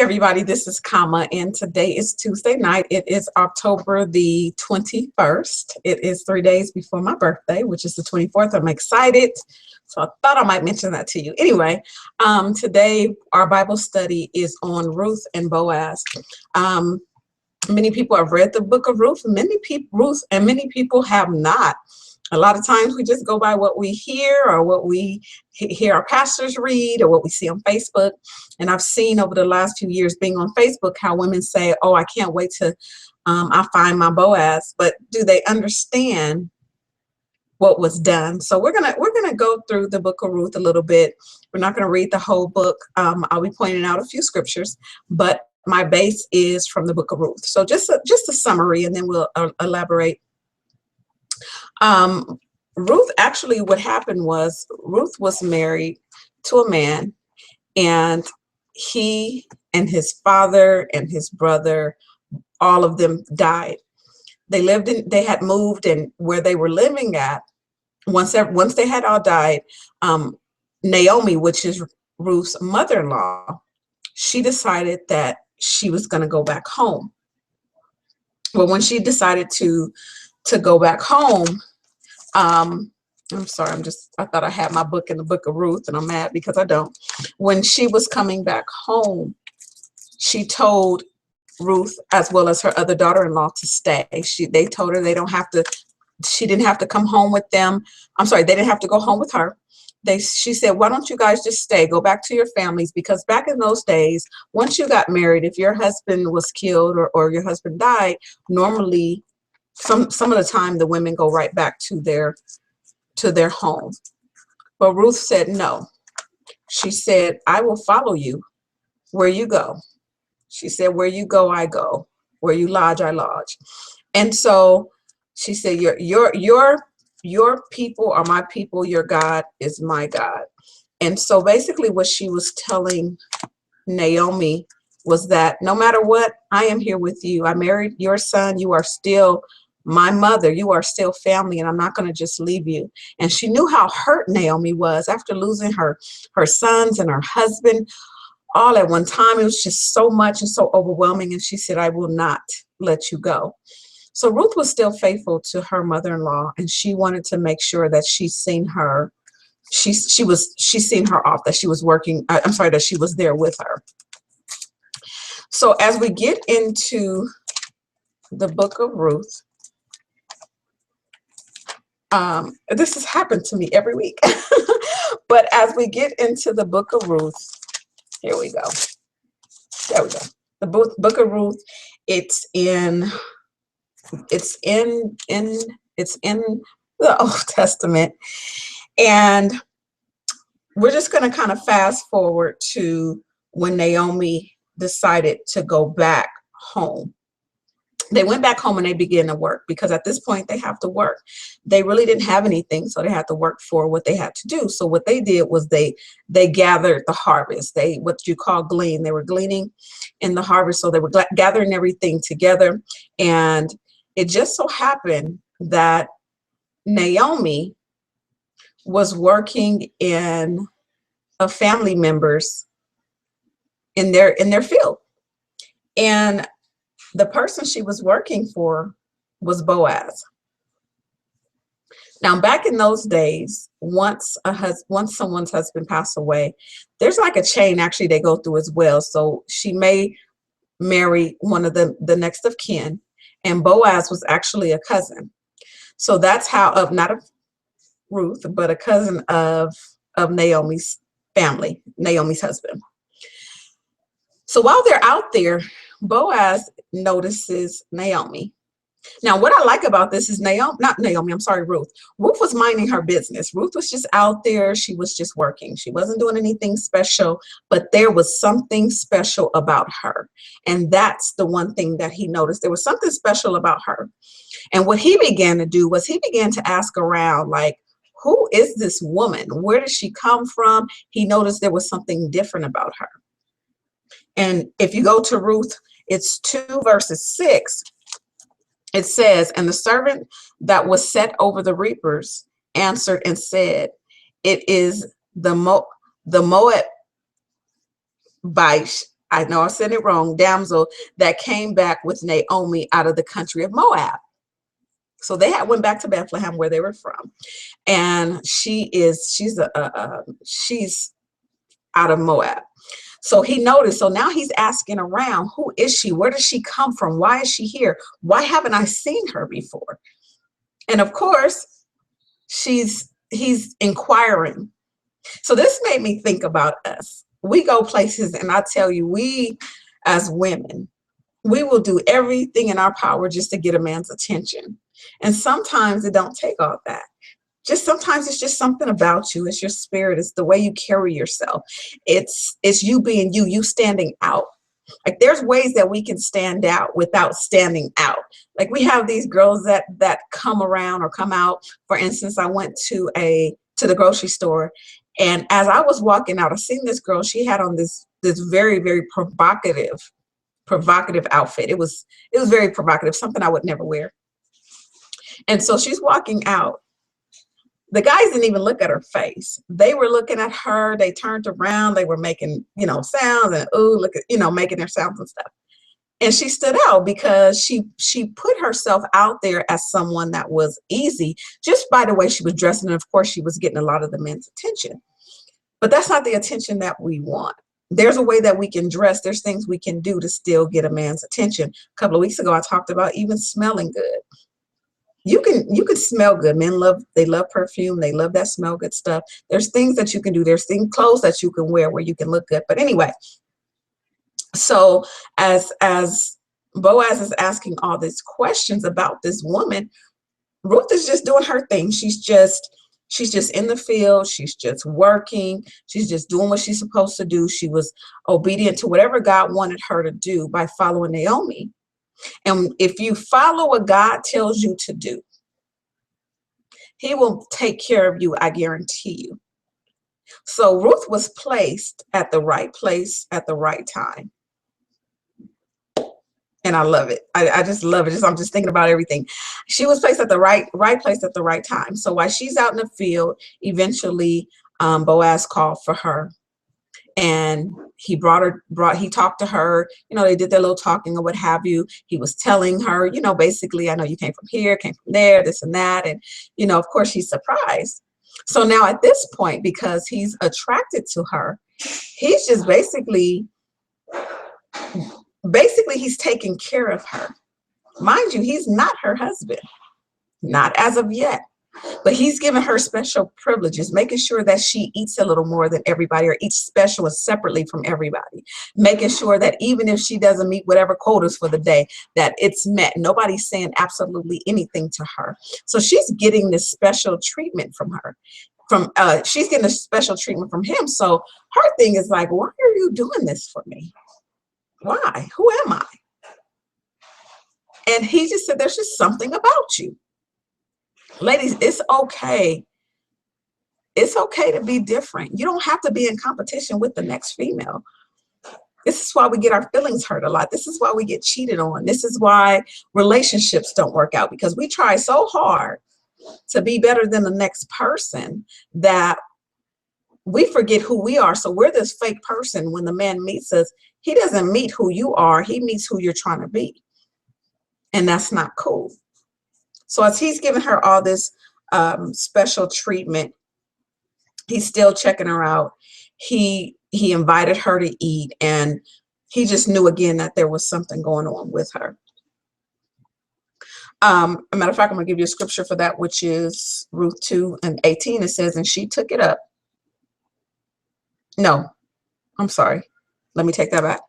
everybody, this is Kama, and today is Tuesday night. It is October the 21st. It is 3 days before my birthday, which is the 24th. I'm excited, so I thought I might mention that to you. Anyway, today our Bible study is on Ruth and Boaz. Many people have read the book of Ruth, many people have not. A lot of times we just go by what we hear or what we hear our pastors read or what we see on Facebook. And I've seen over the last few years being on Facebook how women say, oh, I can't wait till I find my Boaz. But do they understand what was done? So we're gonna go through the book of Ruth a little bit. We're not gonna read the whole book. I'll be pointing out a few scriptures, but my base is from the book of Ruth. So just a summary, and then we'll elaborate. Ruth, actually what happened was Ruth was married to a man, and he and his father and his brother, all of them died. They had moved, and where they were living at, once they had all died, Naomi, which is Ruth's mother-in-law, she decided that she was going to go back home. Well, when she decided to go back home, I'm sorry, I thought I had my book in the book of Ruth, and I'm mad because I don't. When she was coming back home, she told Ruth, as well as her other daughter-in-law, to stay. They told her she didn't have to come home with them. I'm sorry, they didn't have to go home with her. She said, why don't you guys just stay, go back to your families? Because back in those days, once you got married, if your husband was killed or your husband died, normally some of the time the women go right back to their home. But Ruth said no. She said, I will follow you where you go. She said, where you go, I go. Where you lodge, I lodge. And so she said, your people are my people, your God is my God. And so basically what she was telling Naomi was that no matter what, I am here with you. I married your son. You are still my mother. You are still family, and I'm not going to just leave you. And she knew how hurt Naomi was after losing her sons and her husband all at one time. It was just so much and so overwhelming. And she said, I will not let you go. So Ruth was still faithful to her mother-in-law, and she wanted to make sure that she's seen her off, that she was working. I'm sorry, that she was there with her. So as we get into the book of Ruth, this has happened to me every week. But as we get into the book of Ruth, here we go. There we go. The book of Ruth, it's in the Old Testament, and we're just going to kind of fast forward to when Naomi decided to go back home. They went back home and they began to work, because at this point they have to work. They really didn't have anything, so they had to work for what they had to do. So what they did was they gathered the harvest. What you call glean. They were gleaning in the harvest, so they were gathering everything together. And it just so happened that Naomi was working in a family member's in their field, and the person she was working for was Boaz. Now, back in those days, once someone's husband passed away, there's like a chain actually they go through as well. So she may marry one of the next of kin, and Boaz was actually a cousin. So that's how, not of Ruth, but a cousin of Naomi's family, Naomi's husband. So while they're out there, Boaz notices Naomi. Now, what I like about this is Ruth. Ruth was minding her business. Ruth was just out there. She was just working. She wasn't doing anything special, but there was something special about her. And that's the one thing that he noticed. There was something special about her. And what he began to do was he began to ask around, like, who is this woman? Where did she come from? He noticed there was something different about her. And if you go to Ruth, it's 2 verses 6. It says, and the servant that was set over the reapers answered and said, it is the Moabite I know I said it wrong, damsel that came back with Naomi out of the country of Moab. So they had went back to Bethlehem where they were from, and she's out of Moab. So he noticed. So now he's asking around, who is she? Where does she come from? Why is she here? Why haven't I seen her before? And of course, he's inquiring. So this made me think about us. We go places, and I tell you, we as women, we will do everything in our power just to get a man's attention. And sometimes it don't take all that. Just sometimes it's just something about you. It's your spirit. It's the way you carry yourself. It's you being you, you standing out. Like there's ways that we can stand out without standing out. Like we have these girls that come around or come out. For instance, I went to the grocery store, and as I was walking out, I seen this girl. She had on this very, very provocative outfit. It was very provocative, something I would never wear. And so she's walking out. The guys didn't even look at her face. They were looking at her. They turned around. They were making, sounds and ooh, look at, making their sounds and stuff. And she stood out because she put herself out there as someone that was easy just by the way she was dressing. And of course, she was getting a lot of the men's attention. But that's not the attention that we want. There's a way that we can dress. There's things we can do to still get a man's attention. A couple of weeks ago, I talked about even smelling good. You can smell good. Men love perfume. They love that smell good stuff. There's things that you can do. There's clothes that you can wear where you can look good. But anyway, so as Boaz is asking all these questions about this woman, Ruth is just doing her thing. She's just in the field. She's just working. She's just doing what she's supposed to do. She was obedient to whatever God wanted her to do by following Naomi. And if you follow what God tells you to do, he will take care of you, I guarantee you. So Ruth was placed at the right place at the right time. And I love it. I just love it. I'm just thinking about everything. She was placed at the right place at the right time. So while she's out in the field, eventually Boaz called for her. And he he talked to her, they did their little talking or what have you. He was telling her, basically, I know you came from here, came from there, this and that. And, of course, she's surprised. So now at this point, because he's attracted to her, he's just basically he's taking care of her. Mind you, he's not her husband, not as of yet. But he's giving her special privileges, making sure that she eats a little more than everybody or eats special and separately from everybody, making sure that even if she doesn't meet whatever quotas for the day, that it's met. Nobody's saying absolutely anything to her. So she's getting this special treatment from her. She's getting a special treatment from him. So her thing is like, why are you doing this for me? Why? Who am I? And he just said, there's just something about you. Ladies, it's okay. It's okay to be different. You don't have to be in competition with the next female. This is why we get our feelings hurt a lot. This is why we get cheated on. This is why relationships don't work out, because we try so hard to be better than the next person that we forget who we are. So we're this fake person. When the man meets us, he doesn't meet who you are. He meets who you're trying to be. And that's not cool. So as he's giving her all this special treatment, he's still checking her out. He invited her to eat, and he just knew again that there was something going on with her. A matter of fact, I'm going to give you a scripture for that, which is Ruth 2:18. It says, and she took it up. No, I'm sorry. Let me take that back.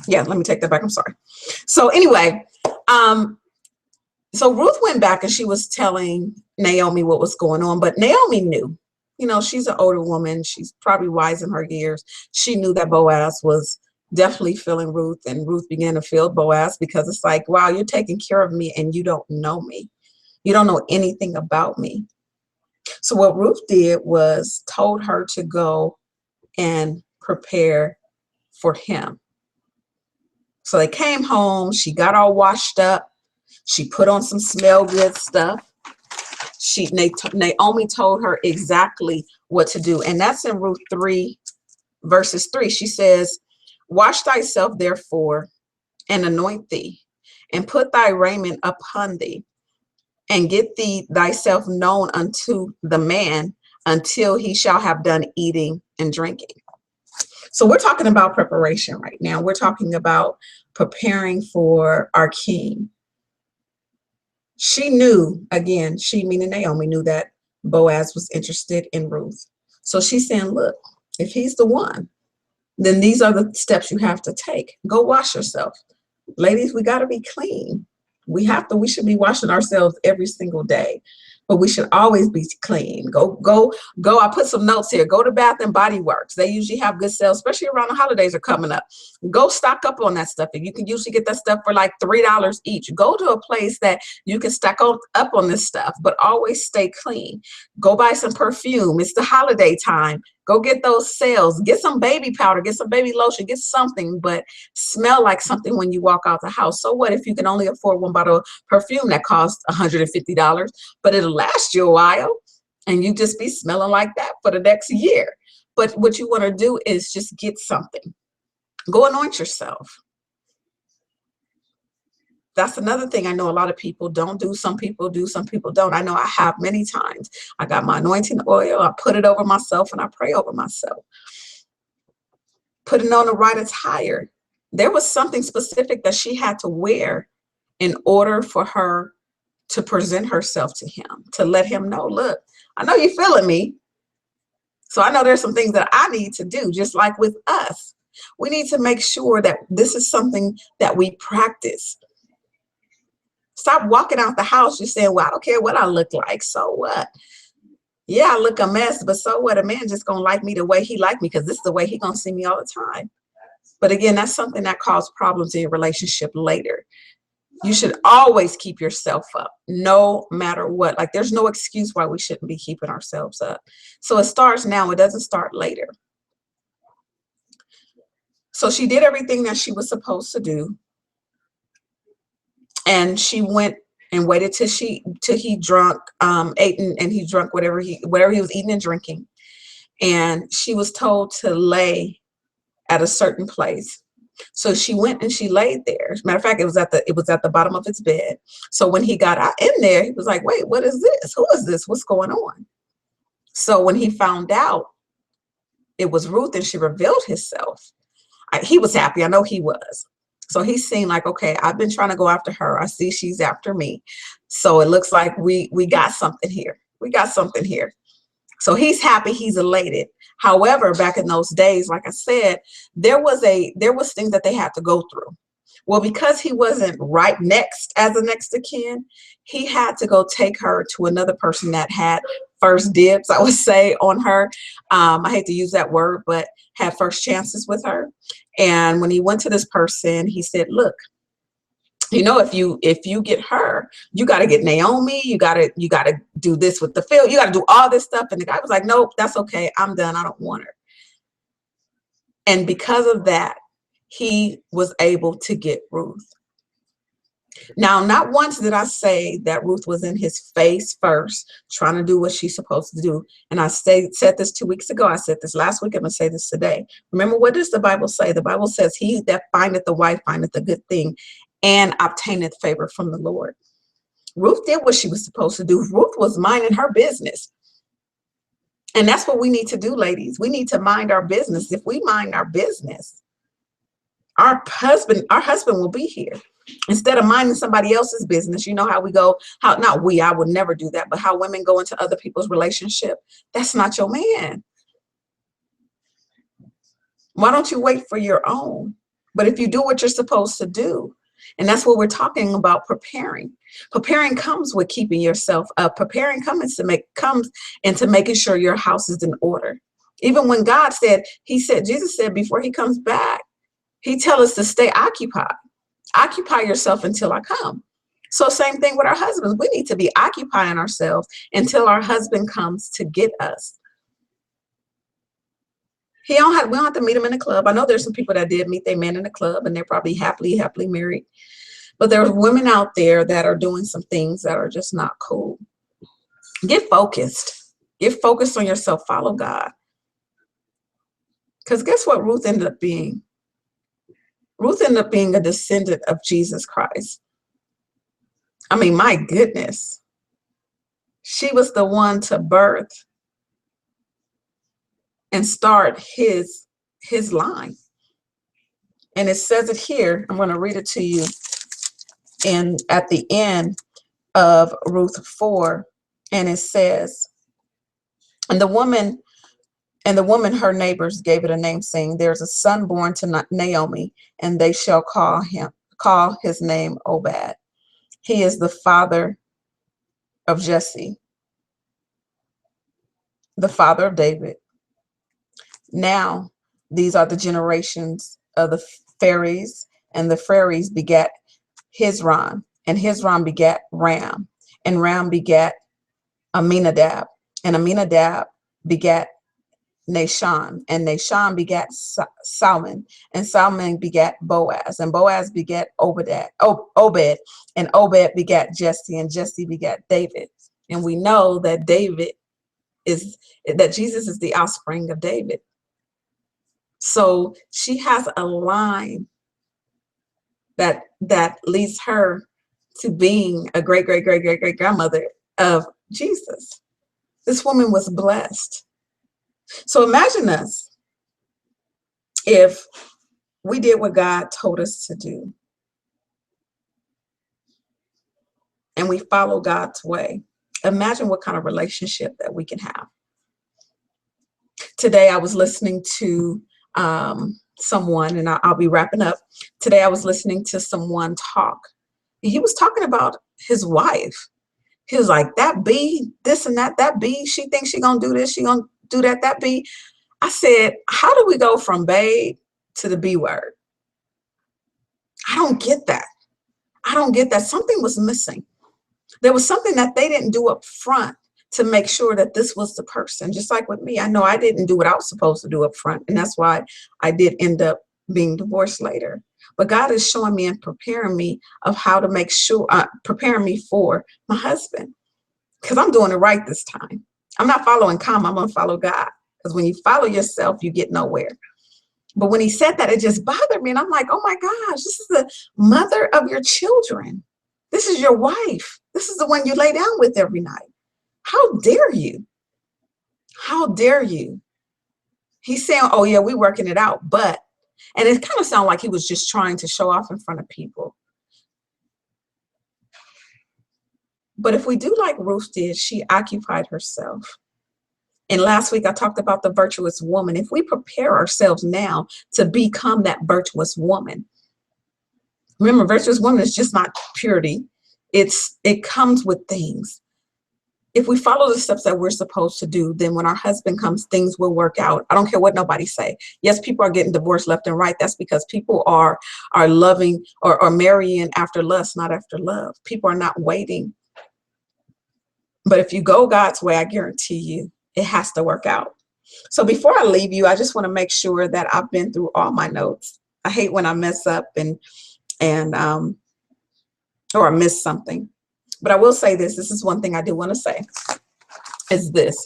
Yeah, let me take that back. I'm sorry. So anyway, so Ruth went back and she was telling Naomi what was going on, but Naomi knew, she's an older woman. She's probably wise in her years. She knew that Boaz was definitely feeling Ruth, and Ruth began to feel Boaz, because it's like, wow, you're taking care of me and you don't know me. You don't know anything about me. So what Ruth did was told her to go and prepare for him. So they came home. She got all washed up. She put on some smell good stuff. Naomi told her exactly what to do. And that's in Ruth 3, verses 3. She says, wash thyself therefore, and anoint thee, and put thy raiment upon thee, and get thee thyself known unto the man until he shall have done eating and drinking. So we're talking about preparation right now. We're talking about preparing for our king. She knew, again, she meaning Naomi knew that Boaz was interested in Ruth. So she's saying, look, if he's the one, then these are the steps you have to take. Go wash yourself. Ladies, we got to be clean. We should be washing ourselves every single day, but we should always be clean. Go. I put some notes here. Go to Bath and Body Works. They usually have good sales, especially around the holidays are coming up. Go stock up on that stuff. And you can usually get that stuff for like $3 each. Go to a place that you can stack up on this stuff, but always stay clean. Go buy some perfume. It's the holiday time. Go get those sales. Get some baby powder. Get some baby lotion. Get something, but smell like something when you walk out the house. So what if you can only afford one bottle of perfume that costs $150, but it'll last you a while, and you just be smelling like that for the next year? But what you want to do is just get something. Go anoint yourself. That's another thing I know a lot of people don't do. Some people do, some people don't. I know I have many times. I got my anointing oil. I put it over myself and I pray over myself. Putting on the right attire. There was something specific that she had to wear in order for her to present herself to him, to let him know, look, I know you're feeling me. So I know there's some things that I need to do, just like with us. We need to make sure that this is something that we practice. Stop walking out the house just saying, well, I don't care what I look like. So what? Yeah, I look a mess, but so what? A man just gonna like me the way he like me, because this is the way he gonna see me all the time. But again, that's something that causes problems in your relationship later. You should always keep yourself up, no matter what. Like, there's no excuse why we shouldn't be keeping ourselves up. So it starts now. It doesn't start later. So she did everything that she was supposed to do. And she went and waited till he drunk, ate and he drunk whatever he was eating and drinking. And she was told to lay at a certain place. So she went and she laid there. As a matter of fact, it was at the bottom of his bed. So when he got out in there, he was like, wait, what is this? Who is this? What's going on? So when he found out it was Ruth and she revealed herself, he was happy. I know he was. So he's seen like, okay, I've been trying to go after her. I see she's after me. So it looks like we got something here. We got something here. So he's happy, he's elated. However, back in those days, like I said, there was things that they had to go through. Well, because he wasn't right next as a next of kin, he had to go take her to another person that had first dibs, I would say, on her. I hate to use that word, but had first chances with her. And when he went to this person, he said, look, you know, if you get her, you got to get Naomi. You got to do this with the field. You got to do all this stuff. And the guy was like, nope, that's okay. I'm done. I don't want her. And because of that, he was able to get Ruth. Now, not once did I say that Ruth was in his face first, trying to do what she's supposed to do. And I said this 2 weeks ago. I said this last week. I'm going to say this today. Remember, what does the Bible say? The Bible says, he that findeth the wife findeth a good thing and obtaineth favor from the Lord. Ruth did what she was supposed to do. Ruth was minding her business. And that's what we need to do, ladies. We need to mind our business. If we mind our business, our husband will be here. Instead of minding somebody else's business, you know how we go, I would never do that, but how women go into other people's relationship. That's not your man. Why don't you wait for your own? But if you do what you're supposed to do, and that's what we're talking about, preparing. Preparing comes with keeping yourself up. Preparing comes into making sure your house is in order. Even when God said, Jesus said before he comes back, he tells us to stay occupied. Occupy yourself until I come. So same thing with our husbands. We need to be occupying ourselves until our husband comes to get us. We don't have to meet him in a club. I know there's some people that did meet their men in a club and they're probably happily married. But there's women out there that are doing some things that are just not cool. Get focused. Get focused on yourself. Follow God. Because guess what Ruth ended up being? Ruth ended up being a descendant of Jesus Christ. I mean, my goodness. She was the one to birth and start his line. And it says it here. I'm going to read it to you. And at the end of Ruth 4, and it says, and the woman, her neighbors gave it a name, saying, there's a son born to Naomi, and they shall call his name Obed. He is the father of Jesse, the father of David. Now, these are the generations of the Phares, and the Phares begat Hezron, and Hezron begat Ram, and Ram begat Aminadab, and Aminadab begat Nahshon, and Nahshon begat Salmon, and Salmon begat Boaz, and Boaz begat Obed, and Obed begat Jesse, and Jesse begat David. And we know that Jesus is the offspring of David. So she has a line that leads her to being a great grandmother of Jesus. This woman was blessed. So imagine us if we did what God told us to do and we follow God's way. Imagine what kind of relationship that we can have. Today I was listening to someone, and I'll be wrapping up. Today I was listening to someone talk. He was talking about his wife. He was like, that bee, this and that bee, she thinks she gonna do this, she gonna do that, that bee. I said, how do we go from babe to the B word? I don't get that. I don't get that. Something was missing. There was something that they didn't do up front to make sure that this was the person. Just like with me, I know I didn't do what I was supposed to do up front, and that's why I did end up being divorced later. But God is showing me and preparing me of how to make sure, preparing me for my husband, because I'm doing it right this time. I'm not following karma, I'm going to follow God. Because when you follow yourself, you get nowhere. But when he said that, it just bothered me. And I'm like, oh my gosh, this is the mother of your children. This is your wife. This is the one you lay down with every night. How dare you? How dare you? He's saying, oh yeah, we're working it out. But, and it kind of sounded like he was just trying to show off in front of people. But if we do like Ruth did, she occupied herself. And last week I talked about the virtuous woman. If we prepare ourselves now to become that virtuous woman, remember, virtuous woman is just not purity. It comes with things. If we follow the steps that we're supposed to do, then when our husband comes, things will work out. I don't care what nobody say. Yes, people are getting divorced left and right. That's because people are loving or marrying after lust, not after love. People are not waiting. But if you go God's way, I guarantee you, it has to work out. So before I leave you, I just want to make sure that I've been through all my notes. I hate when I mess up or I miss something. But I will say this. This is one thing I do want to say is this.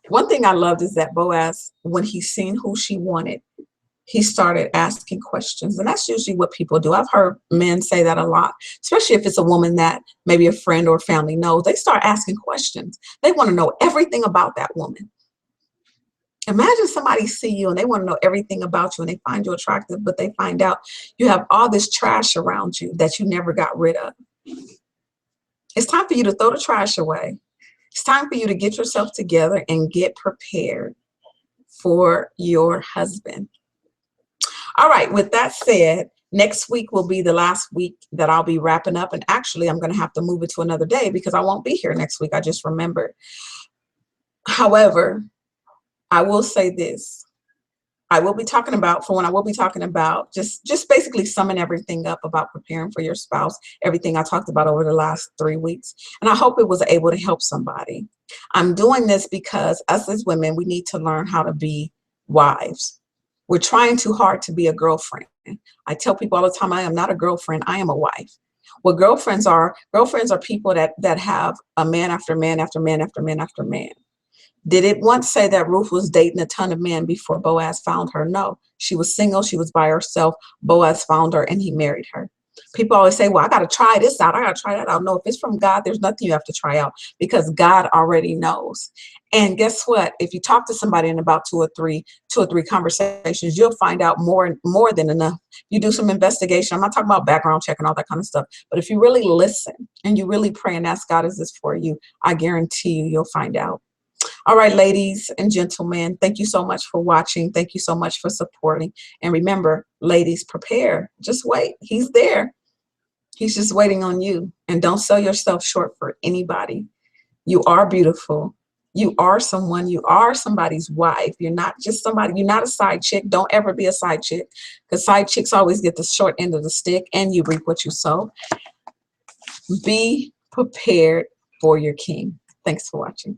One thing I loved is that Boaz, when he seen who she wanted, he started asking questions. And that's usually what people do. I've heard men say that a lot, especially if it's a woman that maybe a friend or family knows. They start asking questions. They want to know everything about that woman. Imagine somebody see you and they want to know everything about you and they find you attractive, but they find out you have all this trash around you that you never got rid of. It's time for you to throw the trash away. It's time for you to get yourself together and get prepared for your husband. All right, with that said, next week will be the last week that I'll be wrapping up. And actually, I'm going to have to move it to another day because I won't be here next week. I just remembered. However, I will say this. I will be talking about, for one, I will be talking about just basically summing everything up about preparing for your spouse, everything I talked about over the last 3 weeks. And I hope it was able to help somebody. I'm doing this because us as women, we need to learn how to be wives. We're trying too hard to be a girlfriend. I tell people all the time, I am not a girlfriend, I am a wife. What girlfriends are people that have a man after man after man after man after man. Did it once say that Ruth was dating a ton of men before Boaz found her? No. She was single. She was by herself. Boaz found her and he married her. People always say, well, I got to try this out. I got to try that out. No, if it's from God, there's nothing you have to try out because God already knows. And guess what? If you talk to somebody in about two or three conversations, you'll find out more than enough. You do some investigation. I'm not talking about background check and all that kind of stuff. But if you really listen and you really pray and ask God, is this for you? I guarantee you'll find out. All right, ladies and gentlemen, thank you so much for watching. Thank you so much for supporting. And remember, ladies, prepare. Just wait. He's there. He's just waiting on you. And don't sell yourself short for anybody. You are beautiful. You are someone. You are somebody's wife. You're not just somebody. You're not a side chick. Don't ever be a side chick because side chicks always get the short end of the stick and you reap what you sow. Be prepared for your king. Thanks for watching.